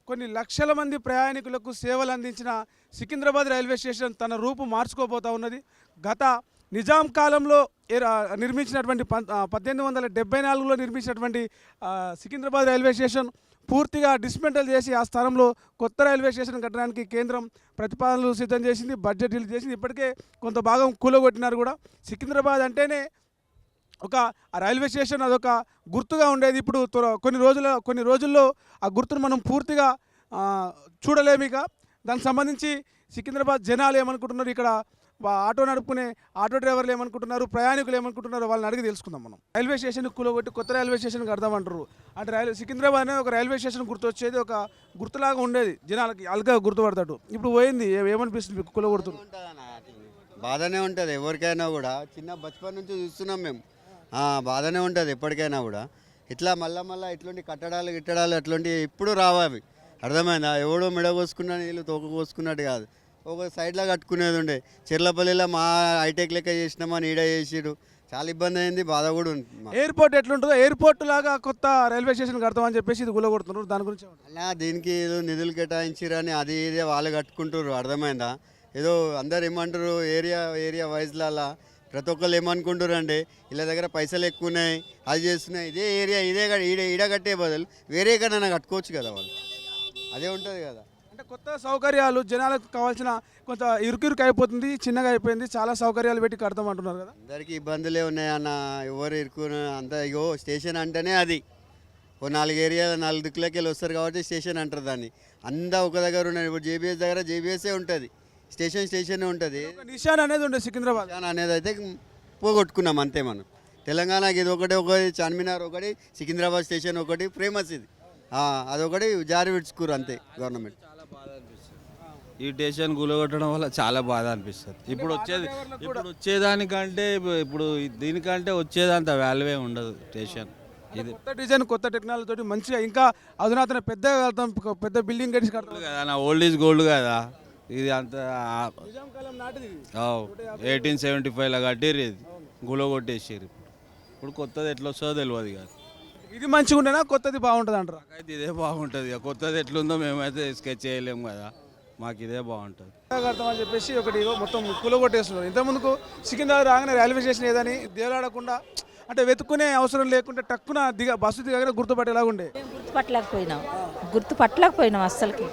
కొన్ని లక్షల మంది ప్రయాణికులకు సేవలు అందించిన సికింద్రాబాద్ రైల్వే స్టేషన్ తన రూపు మార్చుకోబోతా ఉన్నది. గత నిజాం కాలంలో నిర్మించినటువంటి 1874లో నిర్మించినటువంటి సికింద్రాబాద్ రైల్వే స్టేషన్ పూర్తిగా డిస్మెంటల్ చేసి ఆ స్థలంలో కొత్త రైల్వే స్టేషన్ కట్టడానికి కేంద్రం ప్రతిపాదనలు సిద్ధం చేసింది, బడ్జెట్ రిలీజ్ చేసింది. ఇప్పటికే కొంత భాగం కూలగొట్టినారు కూడా. సికింద్రాబాద్ అంటేనే ఒక రైల్వే స్టేషన్ అదొక గుర్తుగా ఉండేది. ఇప్పుడు కొన్ని రోజుల్లో ఆ గుర్తును మనం పూర్తిగా చూడలేమిక. దానికి సంబంధించి సికింద్రాబాద్ జనాలు ఏమనుకుంటున్నారు, ఇక్కడ ఆటో నడుపుకునే ఆటో డ్రైవర్లు ఏమనుకుంటున్నారు, ప్రయాణికులు ఏమనుకుంటున్నారు, వాళ్ళని అడిగి తెలుసుకుందాం మనం. రైల్వే స్టేషన్ కూలగొట్టి కొత్త రైల్వే స్టేషన్ కడదామంటారు. అంటే సికింద్రాబాద్ అనేది ఒక రైల్వే స్టేషన్ గుర్తొచ్చేది, ఒక గుర్తులాగా ఉండేది, జనాలకి అల్గా గుర్తుపడతాడు. ఇప్పుడు పోయింది, ఏమనిపిస్తుంది మీకు కూలగొడుతుంది? బాధనే ఉంటుంది ఎవరికైనా కూడా. చిన్న బచ్పన్ నుంచి చూస్తున్నాం మేము. బాధనే ఉంటుంది ఎప్పటికైనా కూడా. ఇట్లా మళ్ళీ ఇట్లాంటి కట్టడాలు అట్లాంటివి ఇప్పుడు రావాలి. అర్థమైందా? ఎవడో మెడ కోసుకున్నా నీళ్ళు తోక కోసుకున్నట్టు కాదు. ఒక సైడ్లో కట్టుకునేది ఉండే. చెర్లపల్లిలో మా హైటెక్ లెక్క చేసినామని ఈడ చేసిడు. చాలా ఇబ్బంది అయింది, బాధ కూడా ఉంది. ఎయిర్పోర్ట్ ఎట్లుంటుందో ఎయిర్పోర్ట్ లాగా కొత్త రైల్వే స్టేషన్ కడతామని చెప్పేసి ఇది గులగొడుతున్నారు. దాని గురించి అలా దీనికి ఏదో నిధులు కేటాయించిరని అది ఇదే వాళ్ళు కట్టుకుంటారు. అర్థమైందా? ఏదో అందరు ఏమంటారు ఏరియా వైజ్లలో ప్రతి ఒక్కళ్ళు ఏమనుకుంటారు అంటే వీళ్ళ దగ్గర పైసలు ఎక్కువ ఉన్నాయి, అది చేస్తున్నాయి, ఇదే ఏరియా ఈడ కట్టే బదులు వేరే ఎక్కడైనా కట్టుకోవచ్చు కదా వాళ్ళు. అదే ఉంటుంది కదా. అంటే కొత్త సౌకర్యాలు జనాలకు కావాల్సిన కొంత ఇరుకు అయిపోతుంది, చిన్నగా అయిపోయింది. చాలా సౌకర్యాలు పెట్టి కడతామంటున్నారు కదా. అందరికీ ఇబ్బందులే ఉన్నాయన్న. ఎవరు ఇరుకు అంత ఇగో స్టేషన్ అంటేనే అది. ఓ 4 ఏరియాలు 4 దిక్కులకి వెళ్ళి వస్తారు కాబట్టి స్టేషన్ అంటారు దాన్ని. అంతా ఒక దగ్గర ఉన్నాయి. ఇప్పుడు జేబీఎస్ దగ్గర జేబీఎస్ఏ ఉంటుంది, స్టేషన్ ఉంటుంది. నిషాన్ అనేది ఉండే సికింద్రాబాద్ అనేది అయితే పోగొట్టుకున్నాం అంతే. మనం తెలంగాణకి ఇది ఒకటి చార్మినార్ ఒకటి, సికింద్రాబాద్ స్టేషన్ ఒకటి ఫేమస్. ఇది అదొకటి జారి విడుచుకోరు అంతే గవర్నమెంట్. ఈ స్టేషన్ కూలగొట్టడం వల్ల చాలా బాధ అనిపిస్తుంది. ఇప్పుడు వచ్చేదానికంటే ఇప్పుడు దీనికంటే వచ్చేదంత వాల్యూ ఉండదు స్టేషన్. ఇది కొత్త డిజైన్ కొత్త టెక్నాలజీ తోటి మంచిగా ఇంకా అధునాతన పెద్ద బిల్డింగ్ కట్టి కడతాం కదా. నా ఓల్డ్ ఈజ్ గోల్డ్ కదా. ఇది అంత 1875లో కట్టిర్రు, ఇది గులగొట్టేసారు. ఇప్పుడు కొత్తది ఎట్లా వస్తుందో తెలియదు కాదు. ఇది మంచిగా ఉండేనా కొత్తది బాగుంటుంది అంటారా? అయితే ఇదే బాగుంటుంది. కొత్తది ఎట్లుందో మేమైతే స్కెచ్ చేయలేము కదా, మాకు ఇదే బాగుంటుంది. కడతామని చెప్పేసి ఒకటి మొత్తం కూలగొట్టేస్తున్నారు. ఇంతకుముందుకు సికింద్రాబాద్ రాగానే రైల్వే స్టేషన్ ఏదని దేవలాడకుండా అంటే వెతుక్కునే అవసరం లేకుండా టక్కున బస్సు దిగగానే గుర్తుపట్టేలాగా ఉండే. గుర్తుపట్టలేకపోయినాం అస్సలకి.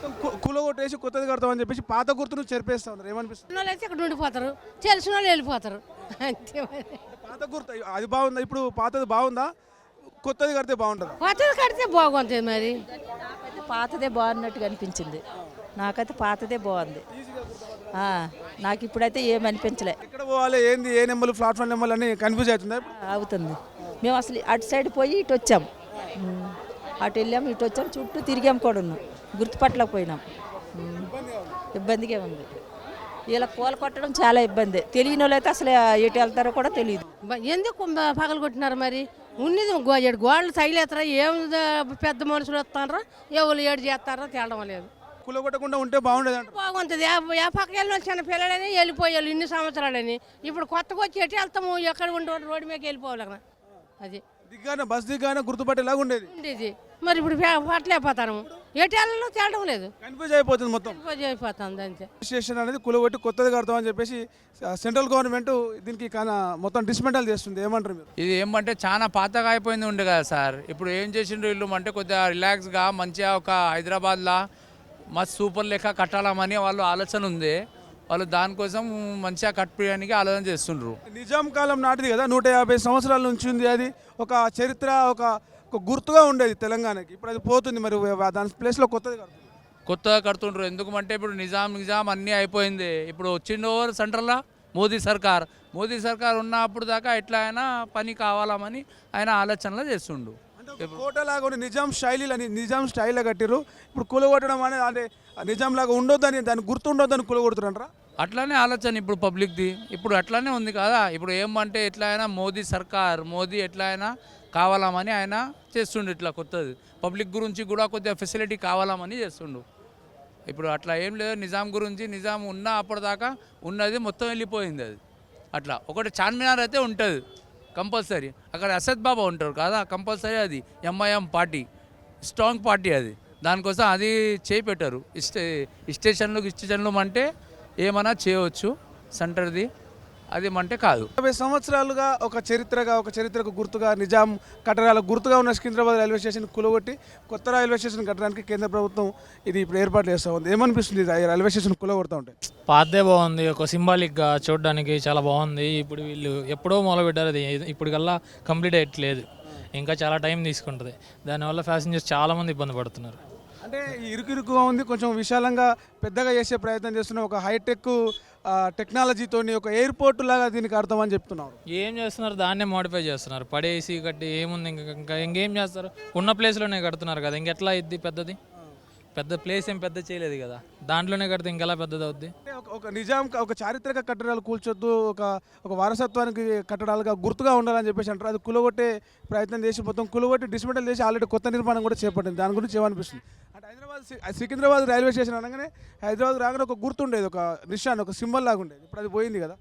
కూలగొట్టేసి కొత్తది కడతామని చెప్పేసి పాత గుర్తును చెరిపేస్తా ఉన్నారు. ఏమనిపిస్తుంది? అయితే ఇక్కడ ఉండిపోతారు, తెలిసిన వాళ్ళు వెళ్ళిపోతారు అంతే. పాత గుర్తు అది బాగుందా? ఇప్పుడు పాతది బాగుందా, కొత్తది కడితే బాగుంటుంది? కొత్తది కడితే బాగుంటుంది. మరి పాతదే బాగున్నట్టుగా అనిపించింది. నాకైతే పాతదే బాగుంది. నాకు ఇప్పుడైతే ఏమనిపించలే. ఎక్కడ పోవాలి, ఏంది, ఏ నెంబర్లు, ప్లాట్ఫామ్ నెంబర్లు అని కన్ఫ్యూజ్ అవుతుంది. అవుతుంది. మేము అసలు అటు సైడ్ పోయి ఇటు వచ్చాం, అటు వెళ్ళాము, ఇటు వచ్చాం, చుట్టూ తిరిగాం కూడా ఉన్నాం, గుర్తుపట్టలేకపోయినాం. ఇబ్బందిగా ఉంది. ఇలా కూల కొట్టడం చాలా ఇబ్బంది. తెలియని వాళ్ళు అయితే అసలు ఎటు వెళ్తారో కూడా తెలియదు. ఎందుకు పగలు కొట్టినారు? మరి ఉన్నది గోడలు తగిలేస్తారా? ఏం పెద్ద మనుషులు వస్తారా, ఎవరు ఏడు చేస్తారో తేలడం లేదు. కూలగొట్టకుండా ఉంటే బాగుండేది అంట. బాగుంటుంది. ఏ పక్క వెళ్ళిన చిన్న పిల్లలని వెళ్ళిపోయాలి ఇన్ని సంవత్సరాలని. ఇప్పుడు కొత్తగా వచ్చి ఎటు వెళ్తాము, ఎక్కడ ఉండే రోడ్డు మీద వెళ్ళిపోవాలి. అది బస్ దిగ్గానే గుర్తుపట్టేలాగా ఉండేది. మరి ఇప్పుడు పట్టలేకపోతాము, ఎటు వెళ్ళలో తేలడం లేదు, కన్ఫ్యూజ్ అయిపోతుంది మొత్తం. అయిపోతుంది అంతే. స్టేషన్ అనేది కూలగొట్టి కొత్తది కడతామని చెప్పేసి సెంట్రల్ గవర్నమెంట్ దీనికి మొత్తం డిస్మెంటల్ చేస్తుంది. ఏమంటారు మీరు? ఇది ఏమంటే చాలా పాతగా అయిపోయింది ఉండే కదా సార్. ఇప్పుడు ఏం చేసిండ్రు వీళ్ళు అంటే కొద్దిగా రిలాక్స్గా మంచిగా ఒక హైదరాబాద్లో మస్తు సూపర్ లెక్క కట్టాలని వాళ్ళు ఆలోచన ఉంది. వాళ్ళు దానికోసం మంచిగా కట్టియడానికి ఆలోచన చేస్తుండ్రు. నిజాం కాలం నాటిది కదా, 150 సంవత్సరాల నుంచి ఉంది. అది ఒక చరిత్ర, ఒక గుర్తుగా ఉండేది తెలంగాణకి. ఇప్పుడు అది పోతుంది. మరి దాని ప్లేస్లో కొత్తగా కడుతుండ్రు. ఎందుకంటే ఇప్పుడు నిజాం అన్నీ అయిపోయింది. ఇప్పుడు వచ్చిందో సెంట్రల్లో మోదీ సర్కార్ ఉన్నప్పుడు దాకా ఎట్లా అయినా పని కావాలని ఆయన ఆలోచనలు చేస్తుండు. కోటలాగా నిజాం స్టైల్లో కట్టిరు. ఇప్పుడు కూలగొట్టడం అనేది అంటే నిజాం లాగా ఉండొద్దని, దాన్ని గుర్తు ఉండొద్దని కూలగొడుతున్నారా? అట్లానే ఆలోచన ఇప్పుడు పబ్లిక్ది. ఇప్పుడు అట్లానే ఉంది కదా. ఇప్పుడు ఏమంటే ఎట్లా అయినా మోదీ ఎట్లా అయినా కావాలని ఆయన చేస్తుండు. ఇట్లా కొత్తది పబ్లిక్ గురించి కూడా కొద్దిగా ఫెసిలిటీ కావాలని చేస్తుండు. ఇప్పుడు అట్లా ఏం లేదు. నిజాం ఉన్న అప్పటిదాకా ఉన్నది మొత్తం వెళ్ళిపోయింది. అది అట్లా ఒకటి చార్మినార్ అయితే ఉంటుంది కంపల్సరీ. అక్కడ అసద్ బాబా ఉంటారు కదా కంపల్సరీ. అది ఎంఐఎం పార్టీ, స్ట్రాంగ్ పార్టీ. అది దానికోసం అది చేపెట్టారు. స్టేషన్లు అంటే ఏమైనా చేయవచ్చు సెంటర్ది, అది అంటే కాదు. 50 సంవత్సరాలుగా ఒక చరిత్రకు గుర్తుగా నిజాం కట్టడాలకు గుర్తుగా ఉన్న సికింద్రాబాద్ రైల్వే స్టేషన్ కూలగొట్టి కొత్త రైల్వే స్టేషన్ కట్టడానికి కేంద్ర ప్రభుత్వం ఇది ఇప్పుడు ఏర్పాట్లు చేస్తూ ఉంది. ఏమనిపిస్తుంది ఈ రైల్వే స్టేషన్ కూలగొడతా ఉంటే? పాతదే బాగుంది, ఒక సింబాలిక్గా చూడడానికి చాలా బాగుంది. ఇప్పుడు వీళ్ళు ఎప్పుడో మొదలుపెట్టారు, అది ఇప్పటికల్లా కంప్లీట్ అయ్యట్లేదు, ఇంకా చాలా టైం తీసుకుంటుంది. దానివల్ల ప్యాసింజర్స్ చాలామంది ఇబ్బంది పడుతున్నారు. అంటే ఇరుకుగా ఉంది, కొంచెం విశాలంగా పెద్దగా చేసే ప్రయత్నం చేస్తున్న ఒక హైటెక్ టెక్నాలజీతోని ఒక ఎయిర్పోర్ట్ లాగా దీనికి అర్థం అని చెప్తున్నారు. ఏం చేస్తున్నారు, దాన్నే మోడిఫై చేస్తున్నారు. పడేసి కట్టి ఏముంది, ఇంకా ఇంకేం చేస్తారు? ఉన్న ప్లేస్లోనే కడుతున్నారు కదా, ఇంకెట్లా అయింది పెద్దది? పెద్ద ప్లేస్ ఏం పెద్ద చేయలేదు కదా, దాంట్లోనే కడితే ఇంకెలా పెద్దది అవుద్ది? ఒక నిజాం ఒక చారిత్రక కట్టడాలు కూల్చొద్దు, ఒక వారసత్వానికి కట్టడాలుగా గుర్తుగా ఉండాలని చెప్పేసి అంటారు. అది కులగొట్టే ప్రయత్నం చేసి మొత్తం కులగొట్టి డిస్మెంటల్ చేసి ఆల్రెడీ కొత్త నిర్మాణం కూడా చేపట్టింది. దాని గురించి ఏమనిపిస్తుంది అంటే సికింద్రాబాద్ రైల్వే స్టేషన్ అనగానే హైదరాబాద్ రాగానే ఒక గుర్తుండేది, ఒక నిషాన్, ఒక సింబల్ లాగా ఉండేది. ఇప్పుడు అది పోయింది కదా.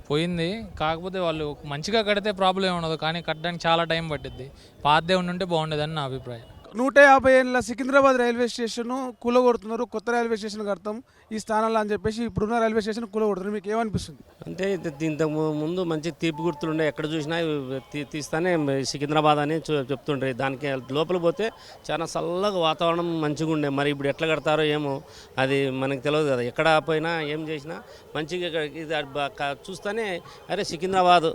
పోయింది, కాకపోతే వాళ్ళు మంచిగా కడితే ప్రాబ్లం ఉండదు, కానీ కట్టడానికి చాలా టైం పట్టిద్ది. పాతదే ఉంటే బాగుండేదని నా అభిప్రాయం. 150 ఏళ్ళ సికింద్రాబాద్ రైల్వే స్టేషన్ కూలగొడుతున్నారు, కొత్త రైల్వే స్టేషన్ కడతాం ఈ స్థానంలో అని చెప్పేసి ఇప్పుడున్న రైల్వే స్టేషన్ కూలగొడుతున్నారు. మీకు ఏమనిపిస్తుంది? అంటే ఇంతకు ముందు మంచి తీపి గుర్తులుండే, ఎక్కడ చూసినా తీస్తానే సికింద్రాబాద్ అని చెప్తుండ్రే. దానికి లోపల పోతే చాలా చల్లగా వాతావరణం మంచిగా ఉండే. మరి ఇప్పుడు ఎట్లా కడతారో ఏమో, అది మనకు తెలియదు కదా. ఎక్కడ పోయినా ఏం చేసినా మంచిగా ఇది చూస్తేనే అరే సికింద్రాబాద్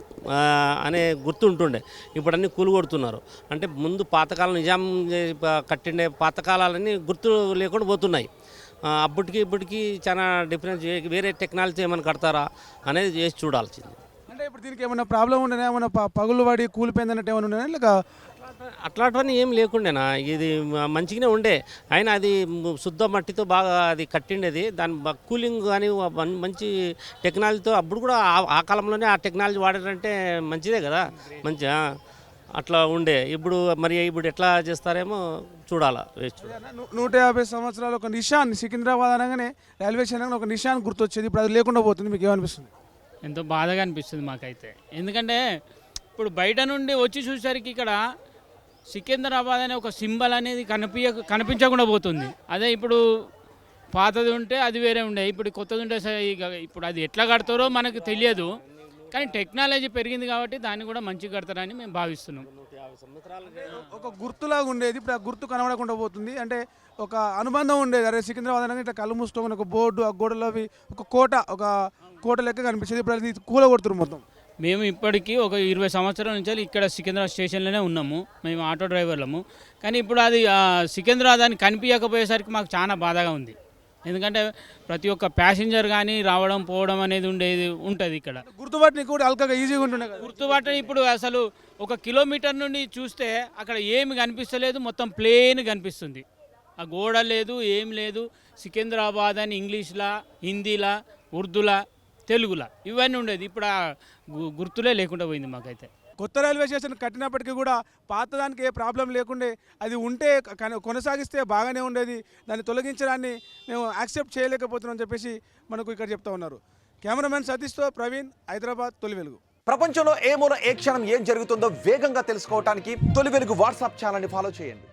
అనే గుర్తు ఉంటుండే. ఇప్పుడు అన్నీ కూలగొడుతున్నారు. అంటే ముందు పాతకాలం నిజాం కట్టిండే పాతకాలాలన్నీ గుర్తు లేకుండా పోతున్నాయి. అప్పటికి ఇప్పటికి చాలా డిఫరెన్స్, వేరే టెక్నాలజీ ఏమైనా కడతారా అనేది చేసి చూడాల్సింది. అంటే ఇప్పుడు దీనికి ఏమైనా ప్రాబ్లం ఉండేనా, ఏమైనా పగులు పడి కూలిపోయిందన్నట్టు ఏమైనా ఉండేనా, లేక అట్లాంటివన్నీ ఏం లేకుండేనా? ఇది మంచిగానే ఉండే. అయినా అది శుద్ధ మట్టితో బాగా అది కట్టిండేది. దాని కూలింగ్ కానీ మంచి టెక్నాలజీతో అప్పుడు కూడా ఆ కాలంలోనే ఆ టెక్నాలజీ వాడారంటే మంచిదే కదా, మంచిగా అట్లా ఉండే. ఇప్పుడు ఎట్లా చేస్తారేమో చూడాలా. 150 సంవత్సరాలు ఒక నిషాన్, సికింద్రాబాద్ అనగానే రైల్వే స్టేషన్ ఒక నిషాన్ గుర్తొచ్చేది, ఇప్పుడు అది లేకుండా పోతుంది. మీకు ఏమనిపిస్తుంది? ఎంతో బాధగా అనిపిస్తుంది మాకైతే. ఎందుకంటే ఇప్పుడు బయట నుండి వచ్చి చూసేసరికి ఇక్కడ సికింద్రాబాద్ అనే ఒక సింబల్ అనేది కనిపించకుండా పోతుంది. అదే ఇప్పుడు పాతది ఉంటే అది వేరే ఉండే, ఇప్పుడు కొత్తది ఉంటే ఇప్పుడు అది ఎట్లా కడతారో మనకు తెలియదు. కానీ టెక్నాలజీ పెరిగింది కాబట్టి దాన్ని కూడా మంచిగా కడతారని మేము భావిస్తున్నాం. ఒక గుర్తులాగా ఉండేది, ఇప్పుడు ఆ గుర్తు కనబడకుండా పోతుంది. అంటే ఒక అనుబంధం ఉండేది, అరే సికింద్రాబాద్ అనగా ఇట్లా కళ్ళు మూసుకోమని ఒక బోర్డు, ఆ గోడలో అవి ఒక కోట లెక్క కనిపించేది. ఇప్పుడు అది కూలగొడుతున్నారు మొత్తం. మేము ఇప్పటికీ ఒక 20 సంవత్సరాల నుంచి ఇక్కడ సికింద్రాబాద్ స్టేషన్లోనే ఉన్నాము, మేము ఆటో డ్రైవర్లము. కానీ ఇప్పుడు అది సికింద్రాబాద్ అని కనిపించకపోయేసరికి మాకు చాలా బాధగా ఉంది. ఎందుకంటే ప్రతి ఒక్క ప్యాసింజర్ కానీ రావడం పోవడం అనేది ఉంటుంది ఇక్కడ. గుర్తుపట్టని కూడా అల్కగా ఈజీగా ఉంటుండే కదా. గుర్తుపట్టని ఇప్పుడు అసలు 1 కిలోమీటర్ నుండి చూస్తే అక్కడ ఏమి కనిపిస్తలేదు, మొత్తం ప్లేన్ కనిపిస్తుంది. ఆ గోడ లేదు, ఏం లేదు. సికింద్రాబాద్ అని ఇంగ్లీష్లా, హిందీలా, ఉర్దూలా, తెలుగులా ఇవన్నీ ఉండేది. ఇప్పుడు ఆ గుర్తులే లేకుండా పోయింది మాకైతే. కొత్త రైల్వే స్టేషన్ కట్టినప్పటికీ కూడా పాతదానికి ఏ ప్రాబ్లం లేకుండే, అది ఉంటే కొనసాగిస్తే బాగానే ఉండేది. దాన్ని తొలగించడాన్ని మేము యాక్సెప్ట్ చేయలేకపోతున్నాం చెప్పేసి మనకు ఇక్కడ చెప్తా ఉన్నారు. కెమెరామెన్ సతీష్తో ప్రవీణ్, హైదరాబాద్, తొలి వెలుగు. ప్రపంచంలో ఏ మూల ఏ క్షణం ఏం జరుగుతుందో వేగంగా తెలుసుకోవడానికి తొలి వెలుగు వాట్సాప్ ఛానల్ని ఫాలో చేయండి.